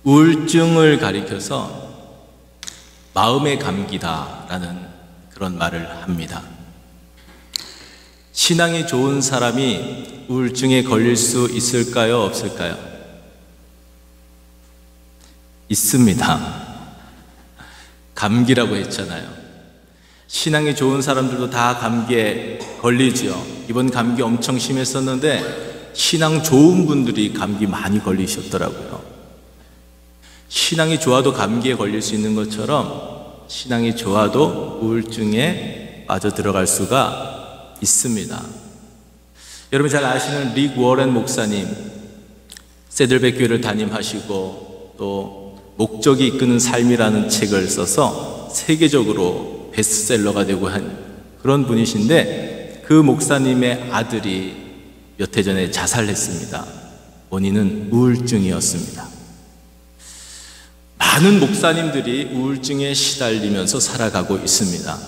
우울증을 가리켜서 마음의 감기다라는 그런 말을 합니다. 신앙이 좋은 사람이 우울증에 걸릴 수 있을까요? 없을까요? 있습니다. 감기라고 했잖아요. 신앙이 좋은 사람들도 다 감기에 걸리죠. 이번 감기 엄청 심했었는데 신앙 좋은 분들이 감기 많이 걸리셨더라고요. 신앙이 좋아도 감기에 걸릴 수 있는 것처럼 신앙이 좋아도 우울증에 빠져 들어갈 수가 있습니다. 여러분 잘 아시는 릭 워렌 목사님, 세들백 교회를 담임하시고 또 목적이 이끄는 삶이라는 책을 써서 세계적으로 베스트셀러가 되고 한 그런 분이신데, 그 목사님의 아들이 몇 해 전에 자살했습니다. 원인은 우울증이었습니다. 많은 목사님들이 우울증에 시달리면서 살아가고 있습니다.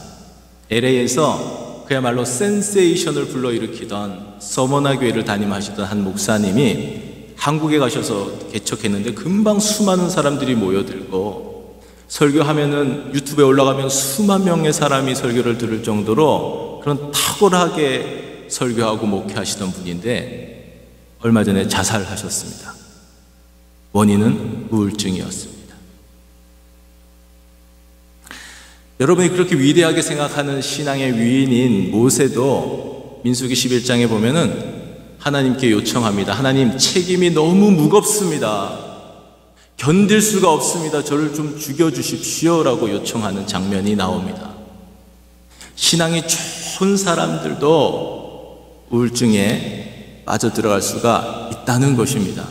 LA에서 그야말로 센세이션을 불러일으키던 서머나 교회를 담임하시던 한 목사님이 한국에 가셔서 개척했는데 금방 수많은 사람들이 모여들고 설교하면은 유튜브에 올라가면 수만 명의 사람이 설교를 들을 정도로 그런 탁월하게 설교하고 목회하시던 분인데 얼마 전에 자살하셨습니다. 원인은 우울증이었습니다. 여러분이 그렇게 위대하게 생각하는 신앙의 위인인 모세도 민수기 11장에 보면은 하나님께 요청합니다. 하나님, 책임이 너무 무겁습니다. 견딜 수가 없습니다. 저를 좀 죽여주십시오 라고 요청하는 장면이 나옵니다. 신앙이 좋은 사람들도 우울증에 빠져들어갈 수가 있다는 것입니다.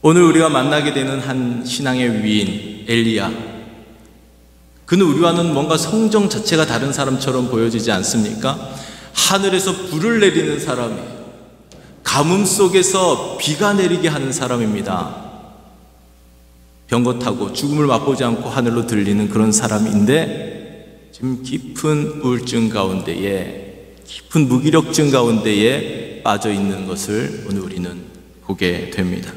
오늘 우리가 만나게 되는 한 신앙의 위인 엘리야, 그는 우리와는 뭔가 성정 자체가 다른 사람처럼 보여지지 않습니까? 하늘에서 불을 내리는 사람이에요. 가뭄 속에서 비가 내리게 하는 사람입니다. 병거 타고 죽음을 맛보지 않고 하늘로 들리는 그런 사람인데 지금 깊은 우울증 가운데에, 깊은 무기력증 가운데에 빠져 있는 것을 오늘 우리는 보게 됩니다.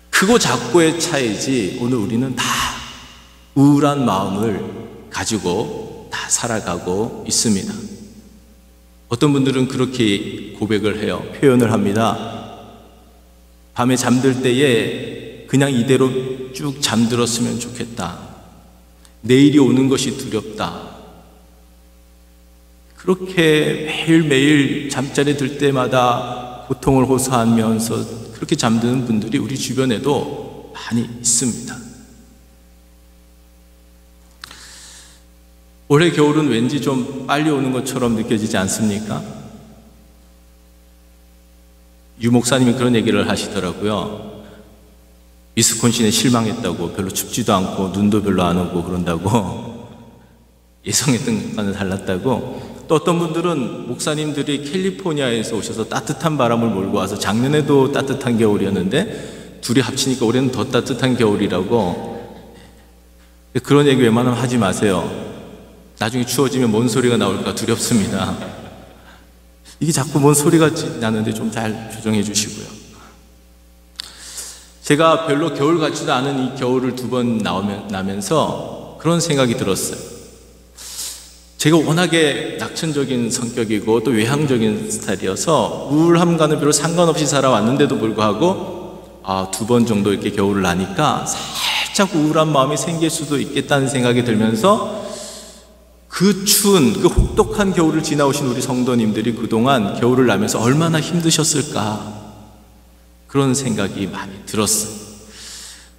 크고 작고의 차이지 오늘 우리는 다 우울한 마음을 가지고 다 살아가고 있습니다. 어떤 분들은 그렇게 고백을 해요. 표현을 합니다. 밤에 잠들 때에 그냥 이대로 쭉 잠들었으면 좋겠다. 내일이 오는 것이 두렵다. 그렇게 매일매일 잠자리 들 때마다 고통을 호소하면서 그렇게 잠드는 분들이 우리 주변에도 많이 있습니다. 올해 겨울은 왠지 좀 빨리 오는 것처럼 느껴지지 않습니까? 유 목사님이 그런 얘기를 하시더라고요. 위스콘신에 실망했다고, 별로 춥지도 않고 눈도 별로 안 오고 그런다고, 예상했던 것과는 달랐다고. 또 어떤 분들은 목사님들이 캘리포니아에서 오셔서 따뜻한 바람을 몰고 와서 작년에도 따뜻한 겨울이었는데 둘이 합치니까 올해는 더 따뜻한 겨울이라고. 그런 얘기 웬만하면 하지 마세요. 나중에 추워지면 뭔 소리가 나올까 두렵습니다. 이게 자꾸 뭔 소리가 나는데 좀 잘 조정해 주시고요. 제가 별로 겨울 같지도 않은 이 겨울을 2번 나면서 그런 생각이 들었어요. 제가 워낙에 낙천적인 성격이고 또 외향적인 스타일이어서 우울함과는 별로 상관없이 살아왔는데도 불구하고 2번 정도 이렇게 겨울을 나니까 살짝 우울한 마음이 생길 수도 있겠다는 생각이 들면서 그 추운, 그 혹독한 겨울을 지나오신 우리 성도님들이 그동안 겨울을 나면서 얼마나 힘드셨을까, 그런 생각이 많이 들었어요.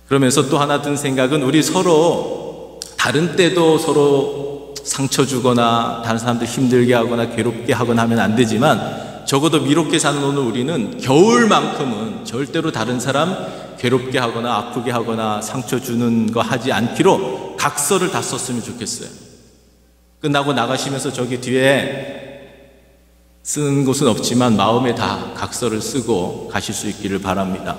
그러면서 또 하나 든 생각은 우리 서로 다른 때도 서로 상처 주거나 다른 사람들 힘들게 하거나 괴롭게 하거나 하면 안 되지만 적어도 미롭게 사는 오늘 우리는 겨울만큼은 절대로 다른 사람 괴롭게 하거나 아프게 하거나 상처 주는 거 하지 않기로 각서를 다 썼으면 좋겠어요. 끝나고 나가시면서 저기 뒤에 쓴 곳은 없지만 마음에 다 각서를 쓰고 가실 수 있기를 바랍니다.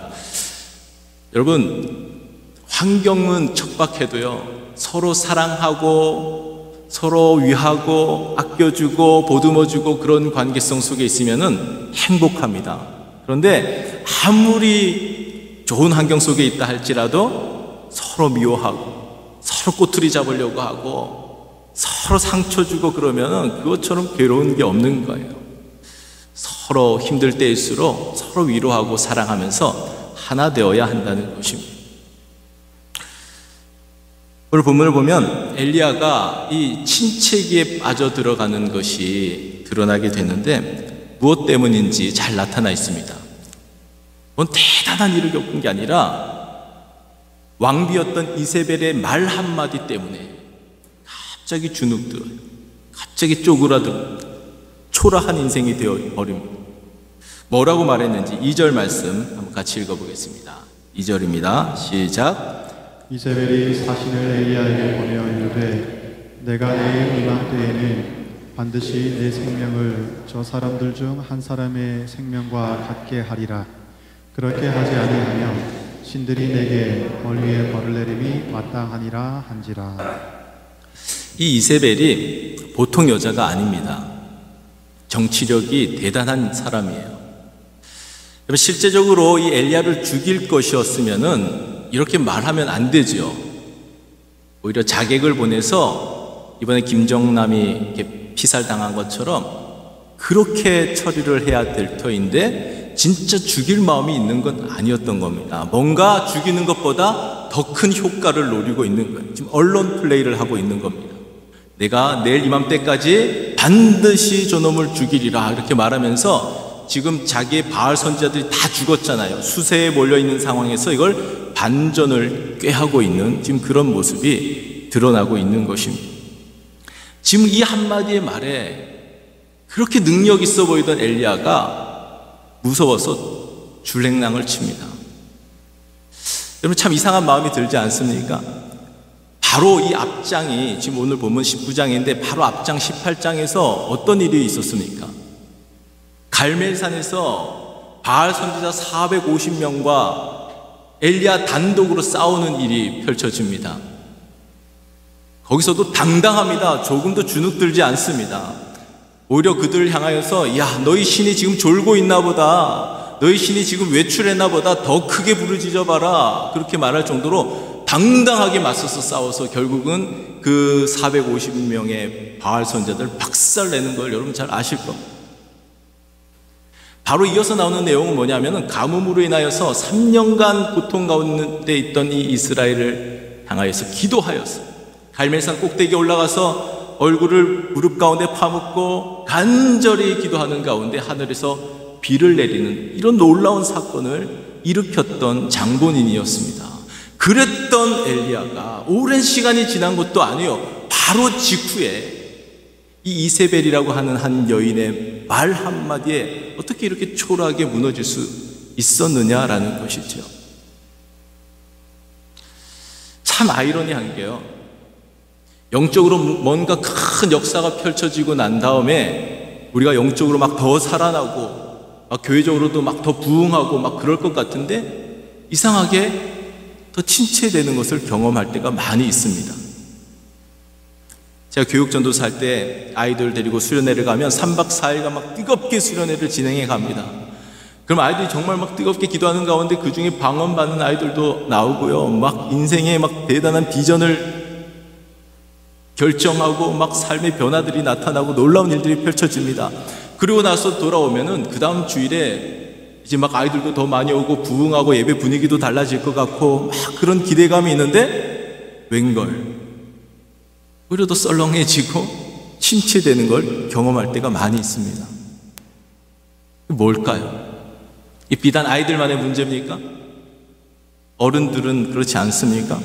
여러분, 환경은 척박해도요, 서로 사랑하고 서로 위하고 아껴주고 보듬어주고 그런 관계성 속에 있으면은 행복합니다. 그런데 아무리 좋은 환경 속에 있다 할지라도 서로 미워하고 서로 꼬투리 잡으려고 하고 서로 상처 주고 그러면은 그것처럼 괴로운 게 없는 거예요. 서로 힘들 때일수록 서로 위로하고 사랑하면서 하나 되어야 한다는 것입니다. 오늘 본문을 보면 엘리야가 이 친체기에 빠져들어가는 것이 드러나게 되는데 무엇 때문인지 잘 나타나 있습니다. 뭔 대단한 일을 겪은 게 아니라 왕비였던 이세벨의 말 한마디 때문에 갑자기 주눅들어요. 갑자기 쪼그라들고 초라한 인생이 되어버립니다. 뭐라고 말했는지 2절 말씀 한번 같이 읽어보겠습니다. 2절입니다. 시작. 이세벨이 사신을 엘리야에게 보내어 이르되 내가 내일 이맘때에는 반드시 내 생명을 저 사람들 중 한 사람의 생명과 같게 하리라. 그렇게 하지 아니하면 신들이 내게 벌 위에 벌을 내림이 마땅하니라 한지라. 이 이세벨이 보통 여자가 아닙니다. 정치력이 대단한 사람이에요. 실제적으로 이 엘리야를 죽일 것이었으면은 이렇게 말하면 안 되죠. 오히려 자객을 보내서 이번에 김정남이 이렇게 피살당한 것처럼 그렇게 처리를 해야 될 터인데 진짜 죽일 마음이 있는 건 아니었던 겁니다. 뭔가 죽이는 것보다 더 큰 효과를 노리고 있는 거예요. 지금 언론 플레이를 하고 있는 겁니다. 내가 내일 이맘때까지 반드시 저놈을 죽이리라 이렇게 말하면서 지금 자기의 바알 선지자들이 다 죽었잖아요. 수세에 몰려있는 상황에서 이걸 반전을 꾀하고 있는 지금 그런 모습이 드러나고 있는 것입니다. 지금 이 한마디의 말에 그렇게 능력 있어 보이던 엘리야가 무서워서 줄행랑을 칩니다. 여러분 참 이상한 마음이 들지 않습니까? 바로 이 앞장이 지금 오늘 본문 19장인데 바로 앞장 18장에서 어떤 일이 있었습니까? 갈멜산에서 바알 선지자 450명과 엘리야 단독으로 싸우는 일이 펼쳐집니다. 거기서도 당당합니다. 조금도 주눅들지 않습니다. 오히려 그들을 향하여서 야 너희 신이 지금 졸고 있나 보다, 너희 신이 지금 외출했나 보다, 더 크게 부르짖어 봐라 그렇게 말할 정도로 당당하게 맞서서 싸워서 결국은 그 450명의 바알 선지자들 박살내는 걸 여러분 잘 아실 겁니다. 바로 이어서 나오는 내용은 뭐냐면은 가뭄으로 인하여서 3년간 고통 가운데 있던 이 이스라엘을 향하여서 기도하였어. 갈멜산 꼭대기에 올라가서 얼굴을 무릎 가운데 파묻고 간절히 기도하는 가운데 하늘에서 비를 내리는 이런 놀라운 사건을 일으켰던 장본인이었습니다. 그랬던 엘리야가 오랜 시간이 지난 것도 아니에요. 바로 직후에 이 이세벨이라고 하는 한 여인의 말 한마디에 어떻게 이렇게 초라하게 무너질 수 있었느냐라는 것이죠. 참 아이러니한 게요. 영적으로 뭔가 큰 역사가 펼쳐지고 난 다음에 우리가 영적으로 막 더 살아나고 막 교회적으로도 막 더 부흥하고 막 그럴 것 같은데 이상하게 더 침체되는 것을 경험할 때가 많이 있습니다. 제가 교육전도사 할 때 아이들 데리고 수련회를 가면 3박 4일간 막 뜨겁게 수련회를 진행해 갑니다. 그럼 아이들이 정말 막 뜨겁게 기도하는 가운데 그 중에 방언받는 아이들도 나오고요. 막 인생에 막 대단한 비전을 결정하고 막 삶의 변화들이 나타나고 놀라운 일들이 펼쳐집니다. 그리고 나서 돌아오면은 그 다음 주일에 이제 막 아이들도 더 많이 오고 부흥하고 예배 분위기도 달라질 것 같고 막 그런 기대감이 있는데 웬걸 오히려 더 썰렁해지고 침체되는 걸 경험할 때가 많이 있습니다. 뭘까요? 이 비단 아이들만의 문제입니까? 어른들은 그렇지 않습니까?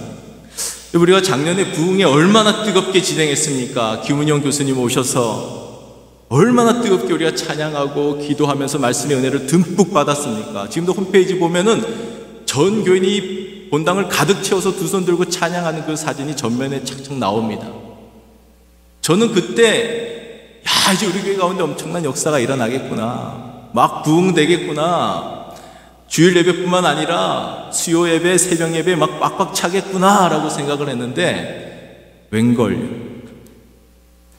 우리가 작년에 부흥에 얼마나 뜨겁게 진행했습니까? 김은영 교수님 오셔서 얼마나 뜨겁게 우리가 찬양하고 기도하면서 말씀의 은혜를 듬뿍 받았습니까? 지금도 홈페이지 보면은 전 교인이 본당을 가득 채워서 두 손 들고 찬양하는 그 사진이 전면에 착착 나옵니다. 저는 그때 야 이제 우리 교회 가운데 엄청난 역사가 일어나겠구나, 막 부흥되겠구나, 주일 예배뿐만 아니라 수요 예배, 새벽 예배 막 빡빡 차겠구나 라고 생각을 했는데 웬걸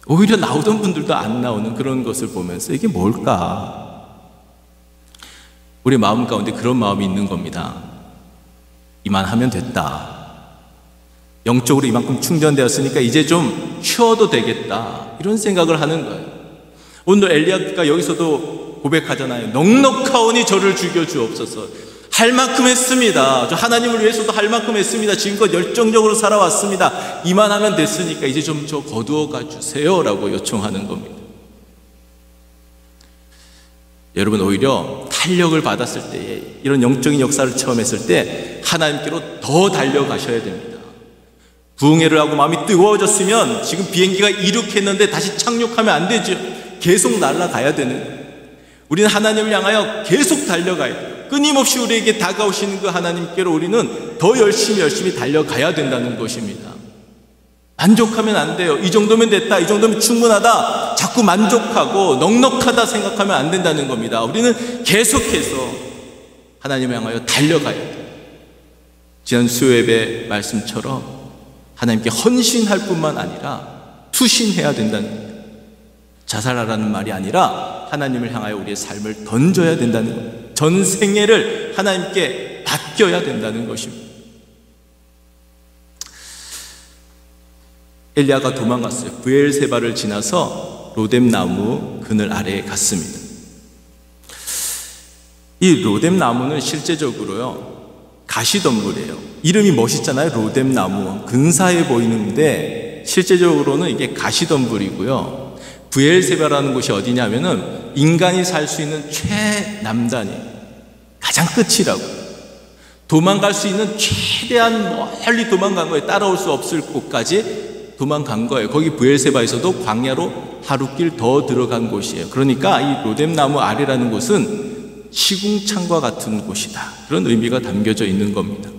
오히려 나오던 분들도 안 나오는 그런 것을 보면서 이게 뭘까? 우리 마음 가운데 그런 마음이 있는 겁니다. 이만하면 됐다. 영적으로 이만큼 충전되었으니까 이제 좀 쉬어도 되겠다. 이런 생각을 하는 거예요. 오늘 엘리야가 여기서도 고백하잖아요. 넉넉하오니 저를 죽여주옵소서. 할 만큼 했습니다. 저 하나님을 위해서도 할 만큼 했습니다. 지금껏 열정적으로 살아왔습니다. 이만하면 됐으니까 이제 좀 저 거두어 가주세요 라고 요청하는 겁니다. 여러분, 오히려 탄력을 받았을 때에, 이런 영적인 역사를 처음 했을 때 하나님께로 더 달려가셔야 됩니다. 부흥회를 하고 마음이 뜨거워졌으면 지금 비행기가 이륙했는데 다시 착륙하면 안 되죠. 계속 날아가야 되는 거예요. 우리는 하나님을 향하여 계속 달려가야 돼요. 끊임없이 우리에게 다가오시는 그 하나님께로 우리는 더 열심히 달려가야 된다는 것입니다. 만족하면 안 돼요. 이 정도면 됐다, 이 정도면 충분하다, 자꾸 만족하고 넉넉하다 생각하면 안 된다는 겁니다. 우리는 계속해서 하나님을 향하여 달려가야 돼요. 지난 수요예배 말씀처럼 하나님께 헌신할 뿐만 아니라 투신해야 된다는 거예요. 자살하라는 말이 아니라 하나님을 향하여 우리의 삶을 던져야 된다는 거예요. 전 생애를 하나님께 맡겨야 된다는 것입니다. 엘리야가 도망갔어요. 브엘세바를 지나서 로뎀나무 그늘 아래에 갔습니다. 이 로뎀나무는 실제적으로요, 가시덤불이에요. 이름이 멋있잖아요. 로뎀나무, 근사해 보이는데 실제적으로는 이게 가시덤불이고요. 브엘세바라는 곳이 어디냐면은 인간이 살 수 있는 최남단이 가장 끝이라고. 도망갈 수 있는 최대한 멀리 도망간 거예요. 따라올 수 없을 곳까지 도망간 거예요. 거기 브엘세바에서도 광야로 하루길 더 들어간 곳이에요. 그러니까 이 로뎀나무 아래라는 곳은 시궁창과 같은 곳이다. 그런 의미가 담겨져 있는 겁니다.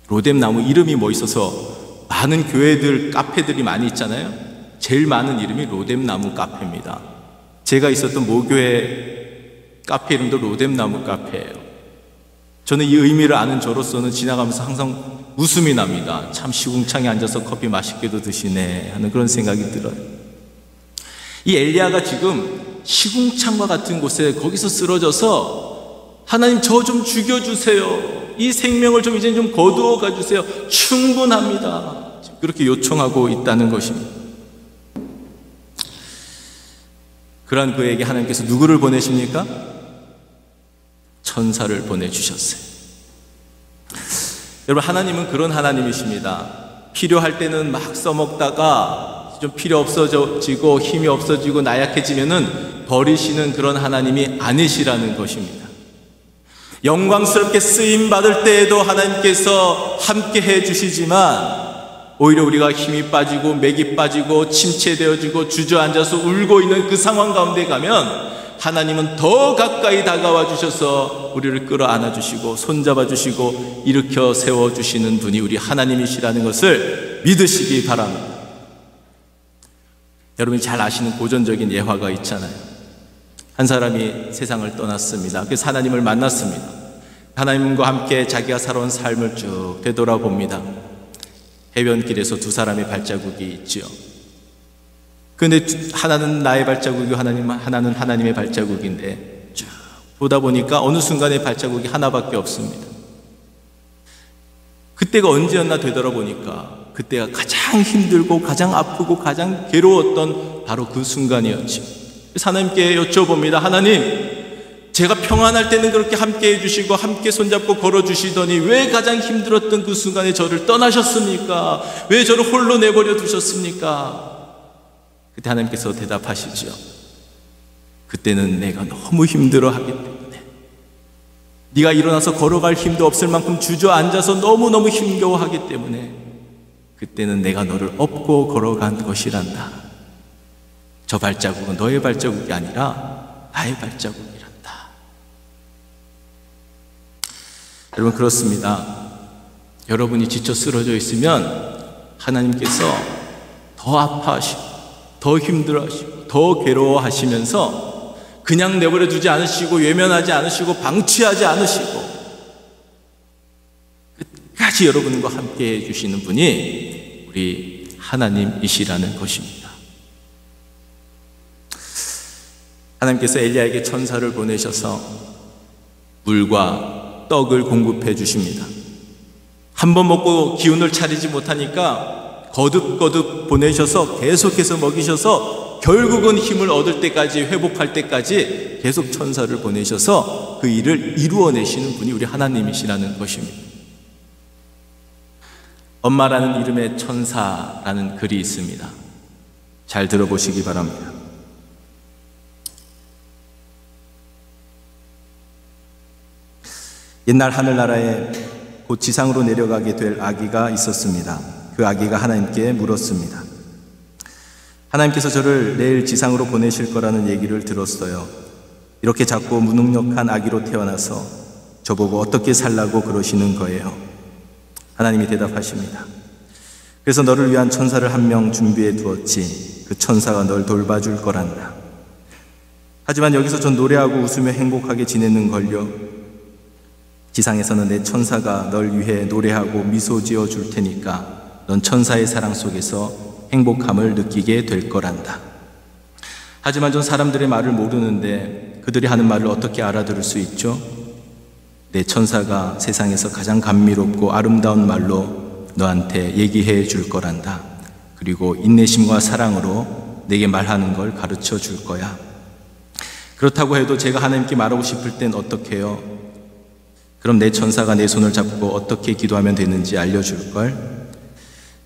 로뎀나무 이름이 멋있어서 많은 교회들, 카페들이 많이 있잖아요. 제일 많은 이름이 로뎀나무 카페입니다. 제가 있었던 모교회 카페 이름도 로뎀나무 카페예요. 저는 이 의미를 아는 저로서는 지나가면서 항상 웃음이 납니다. 참 시궁창에 앉아서 커피 맛있게도 드시네 하는 그런 생각이 들어요. 이 엘리야가 지금 시궁창과 같은 곳에 거기서 쓰러져서 하나님 저 좀 죽여주세요. 이 생명을 좀 이제 좀 거두어 가주세요. 충분합니다. 그렇게 요청하고 있다는 것입니다. 그러한 그에게 하나님께서 누구를 보내십니까? 천사를 보내주셨어요. 여러분, 하나님은 그런 하나님이십니다. 필요할 때는 막 써먹다가 좀 필요 없어지고 힘이 없어지고 나약해지면은 버리시는 그런 하나님이 아니시라는 것입니다. 영광스럽게 쓰임받을 때에도 하나님께서 함께 해주시지만 오히려 우리가 힘이 빠지고 맥이 빠지고 침체되어지고 주저앉아서 울고 있는 그 상황 가운데 가면 하나님은 더 가까이 다가와 주셔서 우리를 끌어안아 주시고 손잡아 주시고 일으켜 세워 주시는 분이 우리 하나님이시라는 것을 믿으시기 바랍니다. 여러분이 잘 아시는 고전적인 예화가 있잖아요. 한 사람이 세상을 떠났습니다. 그래서 하나님을 만났습니다. 하나님과 함께 자기가 살아온 삶을 쭉 되돌아봅니다. 해변길에서 두 사람의 발자국이 있지요. 그런데 하나는 나의 발자국이고 하나는 하나님의 발자국인데 쭉 보다 보니까 어느 순간에 발자국이 하나밖에 없습니다. 그때가 언제였나 되돌아보니까 그때가 가장 힘들고 가장 아프고 가장 괴로웠던 바로 그 순간이었죠. 그래서 하나님께 여쭤봅니다. 하나님, 제가 평안할 때는 그렇게 함께 해주시고 함께 손잡고 걸어주시더니 왜 가장 힘들었던 그 순간에 저를 떠나셨습니까? 왜 저를 홀로 내버려 두셨습니까? 그때 하나님께서 대답하시죠. 그때는 내가 너무 힘들어하기 때문에, 네가 일어나서 걸어갈 힘도 없을 만큼 주저앉아서 너무너무 힘겨워하기 때문에 그때는 내가 너를 업고 걸어간 것이란다. 저 발자국은 너의 발자국이 아니라 나의 발자국이란다. 여러분, 그렇습니다. 여러분이 지쳐 쓰러져 있으면 하나님께서 더 아파하시고 더 힘들어하시고 더 괴로워하시면서 그냥 내버려 두지 않으시고 외면하지 않으시고 방치하지 않으시고 끝까지 여러분과 함께 해주시는 분이 우리 하나님이시라는 것입니다. 하나님께서 엘리야에게 천사를 보내셔서 물과 떡을 공급해 주십니다. 한 번 먹고 기운을 차리지 못하니까 거듭거듭 보내셔서 계속해서 먹이셔서 결국은 힘을 얻을 때까지, 회복할 때까지 계속 천사를 보내셔서 그 일을 이루어내시는 분이 우리 하나님이시라는 것입니다. 엄마라는 이름의 천사라는 글이 있습니다. 잘 들어보시기 바랍니다. 옛날 하늘나라에 곧 지상으로 내려가게 될 아기가 있었습니다. 그 아기가 하나님께 물었습니다. 하나님께서 저를 내일 지상으로 보내실 거라는 얘기를 들었어요. 이렇게 작고 무능력한 아기로 태어나서 저보고 어떻게 살라고 그러시는 거예요? 하나님이 대답하십니다. 그래서 너를 위한 천사를 한 명 준비해 두었지. 그 천사가 널 돌봐줄 거란다. 하지만 여기서 전 노래하고 웃으며 행복하게 지내는걸요. 지상에서는 내 천사가 널 위해 노래하고 미소 지어 줄 테니까 넌 천사의 사랑 속에서 행복함을 느끼게 될 거란다. 하지만 전 사람들의 말을 모르는데 그들이 하는 말을 어떻게 알아들을 수 있죠? 내 천사가 세상에서 가장 감미롭고 아름다운 말로 너한테 얘기해 줄 거란다. 그리고 인내심과 사랑으로 내게 말하는 걸 가르쳐 줄 거야. 그렇다고 해도 제가 하나님께 말하고 싶을 땐 어떻게 해요? 그럼 내 천사가 내 손을 잡고 어떻게 기도하면 되는지 알려줄걸?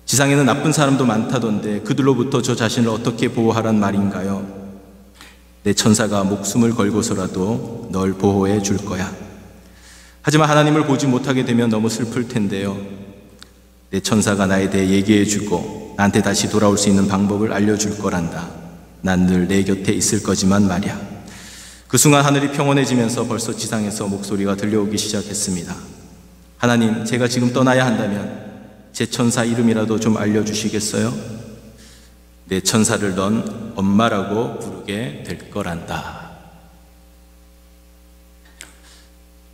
지상에는 나쁜 사람도 많다던데 그들로부터 저 자신을 어떻게 보호하란 말인가요? 내 천사가 목숨을 걸고서라도 널 보호해 줄 거야. 하지만 하나님을 보지 못하게 되면 너무 슬플 텐데요. 내 천사가 나에 대해 얘기해 주고 나한테 다시 돌아올 수 있는 방법을 알려줄 거란다. 난 늘 내 곁에 있을 거지만 말이야. 그 순간 하늘이 평온해지면서 벌써 지상에서 목소리가 들려오기 시작했습니다. 하나님, 제가 지금 떠나야 한다면 제 천사 이름이라도 좀 알려주시겠어요? 내 천사를 넌 엄마라고 부르게 될 거란다.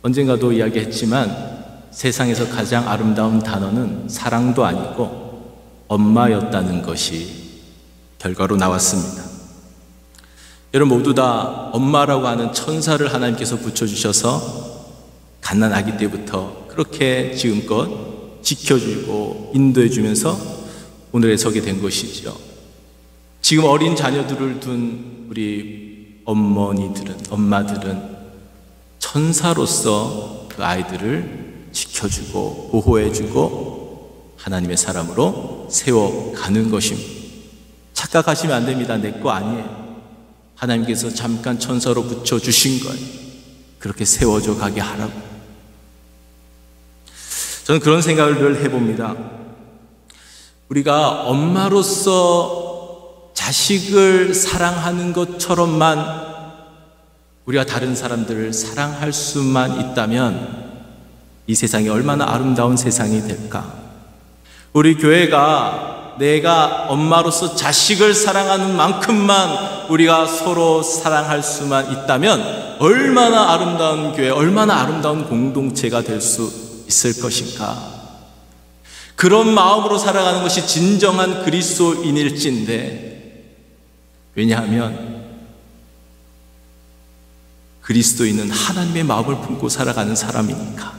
언젠가도 이야기했지만 세상에서 가장 아름다운 단어는 사랑도 아니고 엄마였다는 것이 결과로 나왔습니다. 여러분 모두 다 엄마라고 하는 천사를 하나님께서 붙여주셔서 갓난 아기 때부터 그렇게 지금껏 지켜주고 인도해주면서 오늘에 서게 된 것이죠. 지금 어린 자녀들을 둔 우리 엄마들은 천사로서 그 아이들을 지켜주고 보호해주고 하나님의 사람으로 세워가는 것입니다. 착각하시면 안 됩니다. 내 거 아니에요. 하나님께서 잠깐 천사로 붙여주신 거예요. 그렇게 세워줘 가게 하라고. 저는 그런 생각을 늘 해봅니다. 우리가 엄마로서 자식을 사랑하는 것처럼만 우리가 다른 사람들을 사랑할 수만 있다면 이 세상이 얼마나 아름다운 세상이 될까? 우리 교회가 내가 엄마로서 자식을 사랑하는 만큼만 우리가 서로 사랑할 수만 있다면 얼마나 아름다운 교회, 얼마나 아름다운 공동체가 될 수 있을 것인가? 그런 마음으로 살아가는 것이 진정한 그리스도인일진데, 왜냐하면 그리스도인은 하나님의 마음을 품고 살아가는 사람이니까.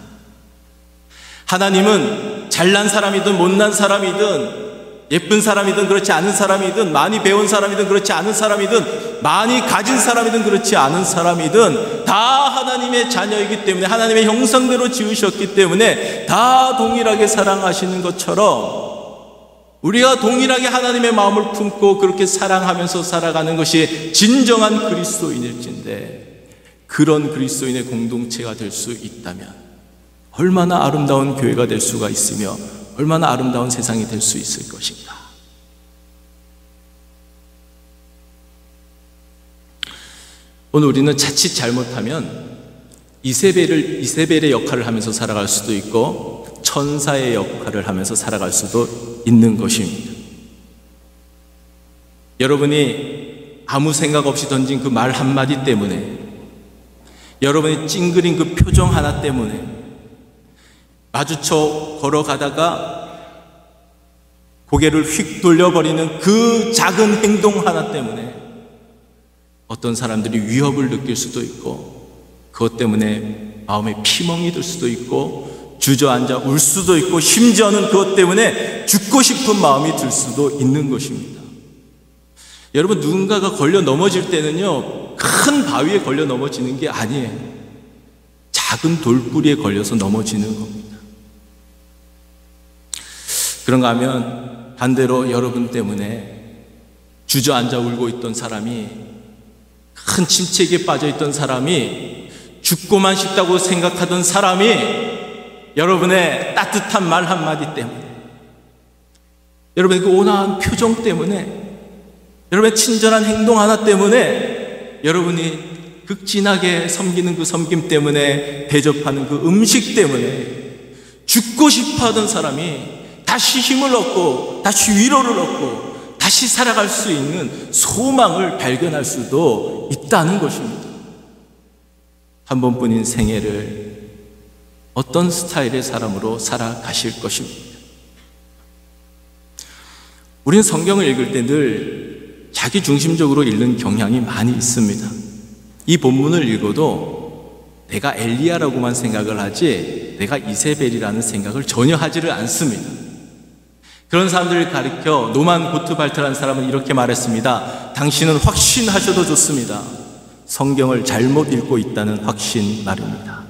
하나님은 잘난 사람이든 못난 사람이든 예쁜 사람이든 그렇지 않은 사람이든 많이 배운 사람이든 그렇지 않은 사람이든 많이 가진 사람이든 그렇지 않은 사람이든 다 하나님의 자녀이기 때문에 하나님의 형상대로 지으셨기 때문에 다 동일하게 사랑하시는 것처럼 우리가 동일하게 하나님의 마음을 품고 그렇게 사랑하면서 살아가는 것이 진정한 그리스도인일진데, 그런 그리스도인의 공동체가 될 수 있다면 얼마나 아름다운 교회가 될 수가 있으며 얼마나 아름다운 세상이 될 수 있을 것인가. 오늘 우리는 자칫 잘못하면 이세벨의 역할을 하면서 살아갈 수도 있고 천사의 역할을 하면서 살아갈 수도 있는 것입니다. 여러분이 아무 생각 없이 던진 그 말 한마디 때문에, 여러분이 찡그린 그 표정 하나 때문에, 마주쳐 걸어가다가 고개를 휙 돌려버리는 그 작은 행동 하나 때문에 어떤 사람들이 위협을 느낄 수도 있고, 그것 때문에 마음에 피멍이 들 수도 있고 주저앉아 울 수도 있고 심지어는 그것 때문에 죽고 싶은 마음이 들 수도 있는 것입니다. 여러분, 누군가가 걸려 넘어질 때는요, 큰 바위에 걸려 넘어지는 게 아니에요. 작은 돌뿌리에 걸려서 넘어지는 겁니다. 그런가 하면 반대로 여러분 때문에 주저앉아 울고 있던 사람이, 큰 침체기에 빠져 있던 사람이, 죽고만 싶다고 생각하던 사람이 여러분의 따뜻한 말 한마디 때문에, 여러분의 그 온화한 표정 때문에, 여러분의 친절한 행동 하나 때문에, 여러분이 극진하게 섬기는 그 섬김 때문에, 대접하는 그 음식 때문에 죽고 싶어 하던 사람이 다시 힘을 얻고 다시 위로를 얻고 다시 살아갈 수 있는 소망을 발견할 수도 있다는 것입니다. 한 번뿐인 생애를 어떤 스타일의 사람으로 살아가실 것입니다. 우리는 성경을 읽을 때 늘 자기 중심적으로 읽는 경향이 많이 있습니다. 이 본문을 읽어도 내가 엘리야라고만 생각을 하지 내가 이세벨이라는 생각을 전혀 하지를 않습니다. 그런 사람들을 가리켜 노만 고트발트라는 사람은 이렇게 말했습니다. 당신은 확신하셔도 좋습니다. 성경을 잘못 읽고 있다는 확신 말입니다.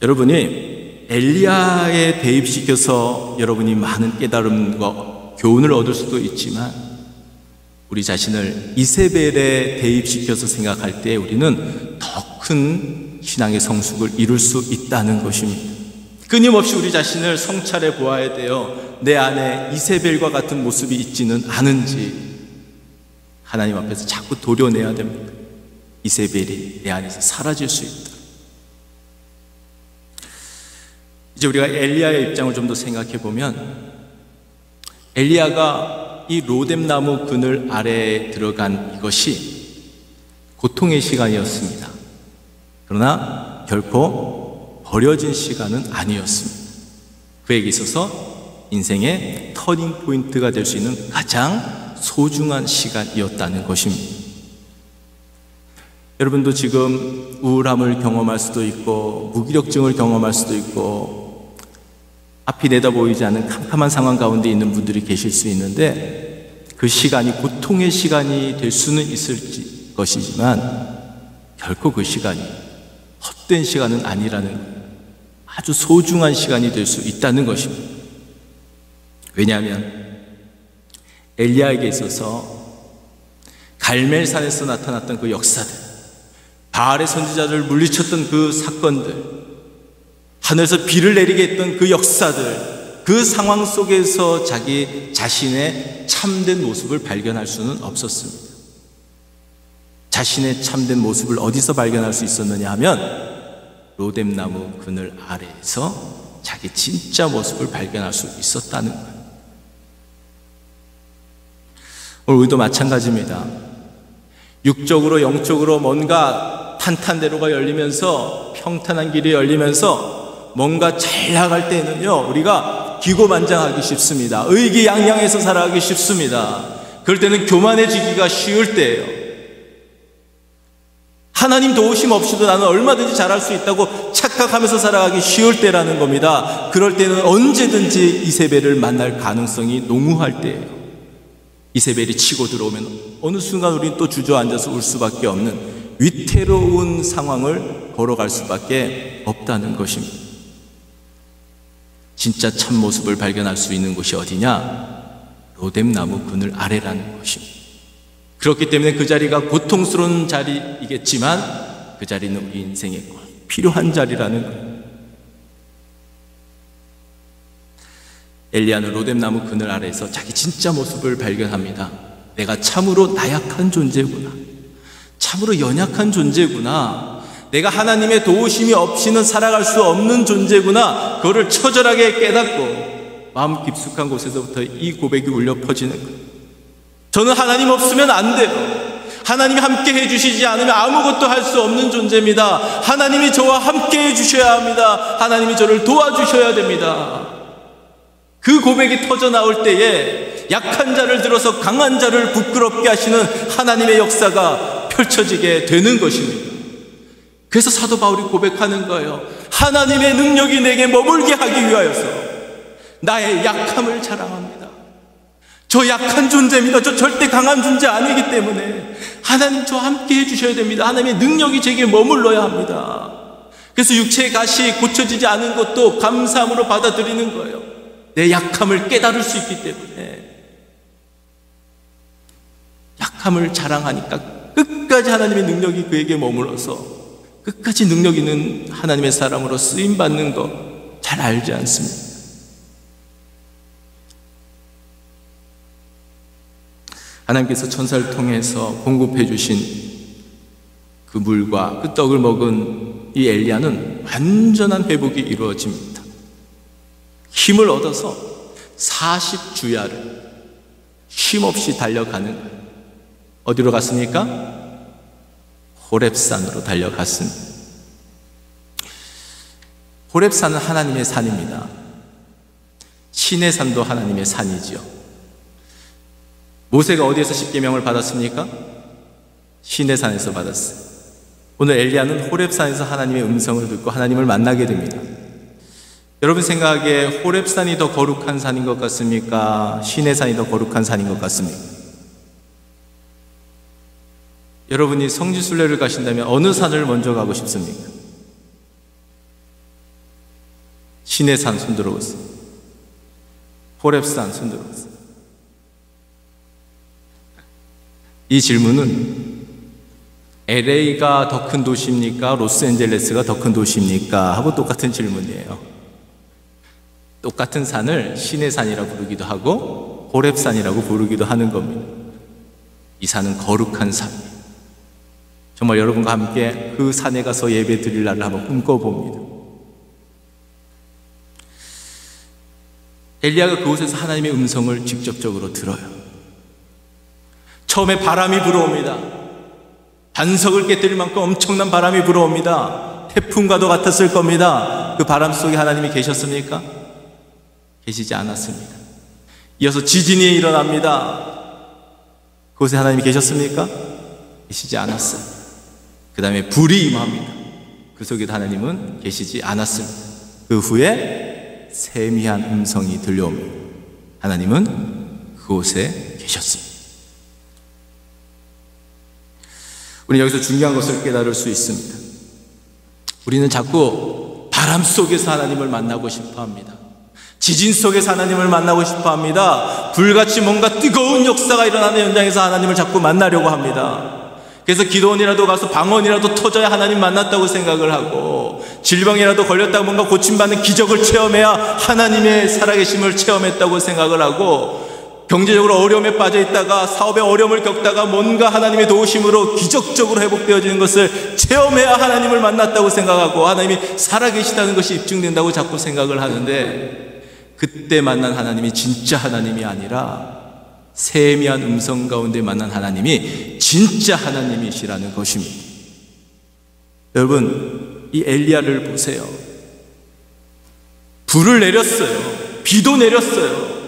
여러분이 엘리야에 대입시켜서 여러분이 많은 깨달음과 교훈을 얻을 수도 있지만, 우리 자신을 이세벨에 대입시켜서 생각할 때 우리는 더 큰 신앙의 성숙을 이룰 수 있다는 것입니다. 끊임없이 우리 자신을 성찰해 보아야 돼요. 내 안에 이세벨과 같은 모습이 있지는 않은지 하나님 앞에서 자꾸 도려내야 됩니다. 이세벨이 내 안에서 사라질 수 있다. 이제 우리가 엘리야의 입장을 좀 더 생각해 보면, 엘리야가 이 로뎀나무 그늘 아래에 들어간 이것이 고통의 시간이었습니다. 그러나 결코 버려진 시간은 아니었습니다. 그에게 있어서 인생의 터닝 포인트가 될 수 있는 가장 소중한 시간이었다는 것입니다. 여러분도 지금 우울함을 경험할 수도 있고 무기력증을 경험할 수도 있고 앞이 내다 보이지 않는 캄캄한 상황 가운데 있는 분들이 계실 수 있는데, 그 시간이 고통의 시간이 될 수는 있을 것이지만 결코 그 시간이 헛된 시간은 아니라는, 아주 소중한 시간이 될 수 있다는 것입니다. 왜냐하면 엘리야에게 있어서 갈멜산에서 나타났던 그 역사들, 바알의 선지자들을 물리쳤던 그 사건들, 하늘에서 비를 내리게 했던 그 역사들, 그 상황 속에서 자기 자신의 참된 모습을 발견할 수는 없었습니다. 자신의 참된 모습을 어디서 발견할 수 있었느냐 하면 로뎀나무 그늘 아래에서 자기 진짜 모습을 발견할 수 있었다는 거예요. 오늘 우리도 마찬가지입니다. 육적으로 영적으로 뭔가 탄탄대로가 열리면서, 평탄한 길이 열리면서 뭔가 잘 나갈 때는요, 우리가 기고만장하기 쉽습니다. 의기양양해서 살아가기 쉽습니다. 그럴 때는 교만해지기가 쉬울 때예요. 하나님 도우심 없이도 나는 얼마든지 잘할 수 있다고 착각하면서 살아가기 쉬울 때라는 겁니다. 그럴 때는 언제든지 이세벨을 만날 가능성이 농후할 때예요. 이세벨이 치고 들어오면 어느 순간 우리는 또 주저앉아서 울 수밖에 없는 위태로운 상황을 걸어갈 수밖에 없다는 것입니다. 진짜 참모습을 발견할 수 있는 곳이 어디냐? 로뎀나무 그늘 아래라는 것입니다. 그렇기 때문에 그 자리가 고통스러운 자리이겠지만 그 자리는 우리 인생에 꼭 필요한 자리라는 거예요. 엘리야는 로뎀나무 그늘 아래에서 자기 진짜 모습을 발견합니다. 내가 참으로 나약한 존재구나. 참으로 연약한 존재구나. 내가 하나님의 도우심이 없이는 살아갈 수 없는 존재구나. 그거를 처절하게 깨닫고 마음 깊숙한 곳에서부터 이 고백이 울려 퍼지는 거예요. 저는 하나님 없으면 안 돼요. 하나님이 함께 해주시지 않으면 아무것도 할 수 없는 존재입니다. 하나님이 저와 함께 해주셔야 합니다. 하나님이 저를 도와주셔야 됩니다. 그 고백이 터져 나올 때에 약한 자를 들어서 강한 자를 부끄럽게 하시는 하나님의 역사가 펼쳐지게 되는 것입니다. 그래서 사도 바울이 고백하는 거예요. 하나님의 능력이 내게 머물게 하기 위하여서 나의 약함을 자랑합니다. 저 약한 존재입니다. 저 절대 강한 존재 아니기 때문에 하나님 저와 함께 해주셔야 됩니다. 하나님의 능력이 제게 머물러야 합니다. 그래서 육체의 가시 고쳐지지 않은 것도 감사함으로 받아들이는 거예요. 내 약함을 깨달을 수 있기 때문에 약함을 자랑하니까 끝까지 하나님의 능력이 그에게 머물러서 끝까지 능력 있는 하나님의 사람으로 쓰임받는 거 잘 알지 않습니까? 하나님께서 천사를 통해서 공급해 주신 그 물과 그 떡을 먹은 이 엘리야는 완전한 회복이 이루어집니다. 힘을 얻어서 40주야를 쉼없이 달려가는 거예요. 어디로 갔습니까? 호렙산으로 달려갔습니다. 호렙산은 하나님의 산입니다. 신의 산도 하나님의 산이지요. 모세가 어디에서 십계명을 받았습니까? 신의 산에서 받았어요. 오늘 엘리야는 호렙산에서 하나님의 음성을 듣고 하나님을 만나게 됩니다. 여러분 생각에 호렙산이 더 거룩한 산인 것 같습니까? 신의 산이 더 거룩한 산인 것 같습니까? 여러분이 성지순례를 가신다면 어느 산을 먼저 가고 싶습니까? 신의 산 손 들어보세요. 호렙산 손 들어보세요. 이 질문은 LA가 더 큰 도시입니까? 로스앤젤레스가 더 큰 도시입니까? 하고 똑같은 질문이에요. 똑같은 산을 신의 산이라고 부르기도 하고 호렙산이라고 부르기도 하는 겁니다. 이 산은 거룩한 산이에요. 정말 여러분과 함께 그 산에 가서 예배 드릴 날을 한번 꿈꿔봅니다. 엘리야가 그곳에서 하나님의 음성을 직접적으로 들어요. 처음에 바람이 불어옵니다. 반석을 깨뜨릴 만큼 엄청난 바람이 불어옵니다. 태풍과도 같았을 겁니다. 그 바람 속에 하나님이 계셨습니까? 계시지 않았습니다. 이어서 지진이 일어납니다. 그곳에 하나님이 계셨습니까? 계시지 않았어요. 그 다음에 불이 임합니다. 그 속에도 하나님은 계시지 않았습니다. 그 후에 세미한 음성이 들려옵니다. 하나님은 그곳에 계셨습니다. 우리는 여기서 중요한 것을 깨달을 수 있습니다. 우리는 자꾸 바람 속에서 하나님을 만나고 싶어 합니다. 지진 속에서 하나님을 만나고 싶어 합니다. 불같이 뭔가 뜨거운 역사가 일어나는 현장에서 하나님을 자꾸 만나려고 합니다. 그래서 기도원이라도 가서 방언이라도 터져야 하나님 만났다고 생각을 하고, 질병이라도 걸렸다고 뭔가 고침받는 기적을 체험해야 하나님의 살아계심을 체험했다고 생각을 하고, 경제적으로 어려움에 빠져 있다가 사업에 어려움을 겪다가 뭔가 하나님의 도우심으로 기적적으로 회복되어지는 것을 체험해야 하나님을 만났다고 생각하고 하나님이 살아계시다는 것이 입증된다고 자꾸 생각을 하는데, 그때 만난 하나님이 진짜 하나님이 아니라 세미한 음성 가운데 만난 하나님이 진짜 하나님이시라는 것입니다. 여러분, 이 엘리야를 보세요. 불을 내렸어요. 비도 내렸어요.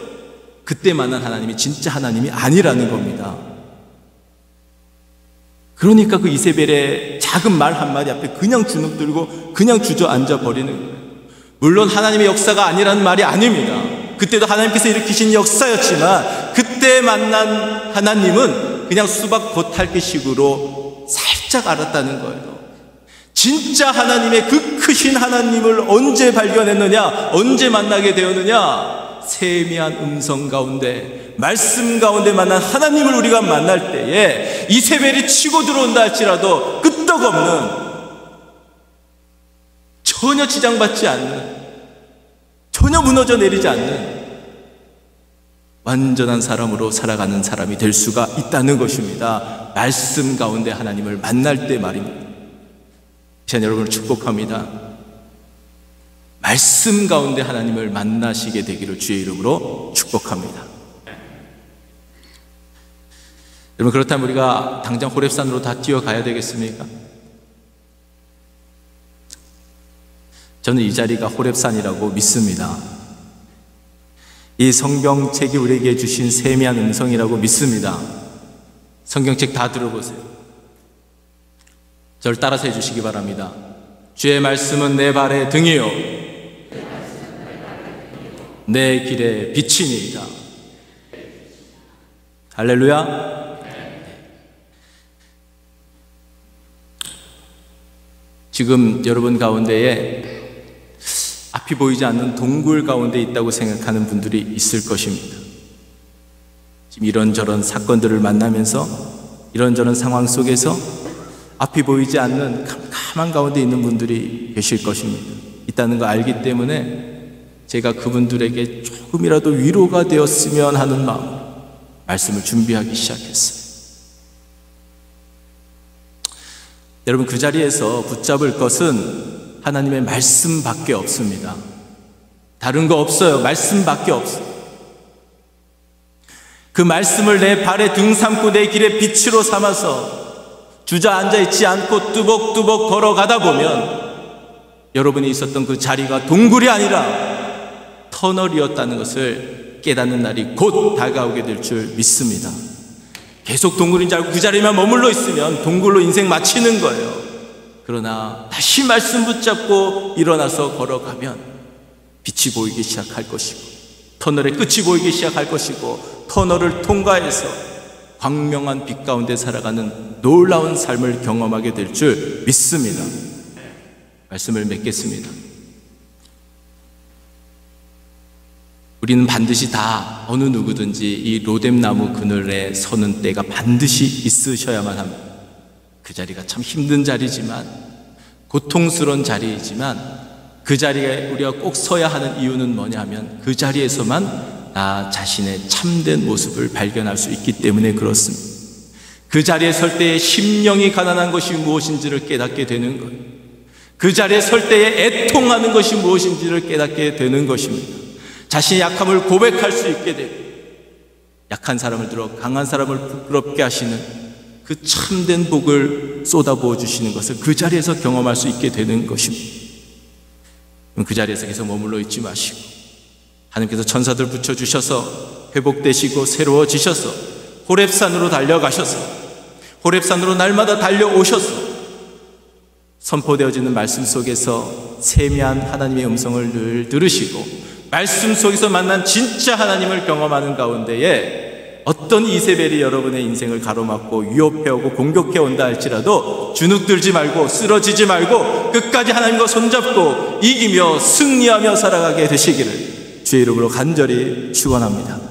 그때 만난 하나님이 진짜 하나님이 아니라는 겁니다. 그러니까 그 이세벨의 작은 말 한마디 앞에 그냥 주눅들고 그냥 주저앉아 버리는 거예요. 물론 하나님의 역사가 아니라는 말이 아닙니다. 그때도 하나님께서 일으키신 역사였지만 그때 만난 하나님은 그냥 수박 겉핥기식으로 살짝 알았다는 거예요. 진짜 하나님의 그 크신 하나님을 언제 발견했느냐? 언제 만나게 되었느냐? 세미한 음성 가운데, 말씀 가운데 만난 하나님을 우리가 만날 때에 이세벨이 치고 들어온다 할지라도 끄떡없는, 전혀 지장받지 않는, 전혀 무너져 내리지 않는 완전한 사람으로 살아가는 사람이 될 수가 있다는 것입니다. 말씀 가운데 하나님을 만날 때 말입니다. 시간 여러분을 축복합니다. 말씀 가운데 하나님을 만나시게 되기를 주의 이름으로 축복합니다. 여러분, 그렇다면 우리가 당장 호렙산으로 다 뛰어가야 되겠습니까? 저는 이 자리가 호렙산이라고 믿습니다. 이 성경책이 우리에게 주신 세미한 음성이라고 믿습니다. 성경책 다 들어보세요. 저를 따라서 해주시기 바랍니다. 주의 말씀은 내 발의 등이요 내 길의 빛이니이다. 할렐루야. 지금 여러분 가운데에 앞이 보이지 않는 동굴 가운데 있다고 생각하는 분들이 있을 것입니다. 지금 이런저런 사건들을 만나면서 이런저런 상황 속에서 앞이 보이지 않는 캄캄한 가운데 있는 분들이 계실 것입니다. 있다는 거 알기 때문에 제가 그분들에게 조금이라도 위로가 되었으면 하는 마음으로 말씀을 준비하기 시작했어요. 여러분, 그 자리에서 붙잡을 것은 하나님의 말씀밖에 없습니다. 다른 거 없어요. 말씀밖에 없어요. 그 말씀을 내 발에 등 삼고 내 길에 빛으로 삼아서 주저앉아 있지 않고 뚜벅뚜벅 걸어가다 보면 여러분이 있었던 그 자리가 동굴이 아니라 터널이었다는 것을 깨닫는 날이 곧 다가오게 될 줄 믿습니다. 계속 동굴인 줄 알고 그 자리에만 머물러 있으면 동굴로 인생 마치는 거예요. 그러나 다시 말씀 붙잡고 일어나서 걸어가면 빛이 보이기 시작할 것이고 터널의 끝이 보이기 시작할 것이고 터널을 통과해서 광명한 빛 가운데 살아가는 놀라운 삶을 경험하게 될 줄 믿습니다. 말씀을 맺겠습니다. 우리는 반드시 다 어느 누구든지 이 로뎀나무 그늘에 서는 때가 반드시 있으셔야만 합니다. 그 자리가 참 힘든 자리지만 고통스러운 자리이지만 그 자리에 우리가 꼭 서야 하는 이유는 뭐냐 하면 그 자리에서만 나 자신의 참된 모습을 발견할 수 있기 때문에 그렇습니다. 그 자리에 설 때에 심령이 가난한 것이 무엇인지를 깨닫게 되는 거예요. 그 자리에 설 때에 애통하는 것이 무엇인지를 깨닫게 되는 것입니다. 자신의 약함을 고백할 수 있게 되고 약한 사람을 들어 강한 사람을 부끄럽게 하시는 그 참된 복을 쏟아부어 주시는 것을 그 자리에서 경험할 수 있게 되는 것입니다. 그 자리에서 계속 머물러 있지 마시고 하나님께서 천사들 붙여주셔서 회복되시고 새로워지셔서 호렙산으로 달려가셔서 호렙산으로 날마다 달려오셔서 선포되어지는 말씀 속에서 세미한 하나님의 음성을 늘 들으시고 말씀 속에서 만난 진짜 하나님을 경험하는 가운데에 어떤 이세벨이 여러분의 인생을 가로막고 위협해오고 공격해온다 할지라도 주눅들지 말고 쓰러지지 말고 끝까지 하나님과 손잡고 이기며 승리하며 살아가게 되시기를 주의 이름으로 간절히 축원합니다.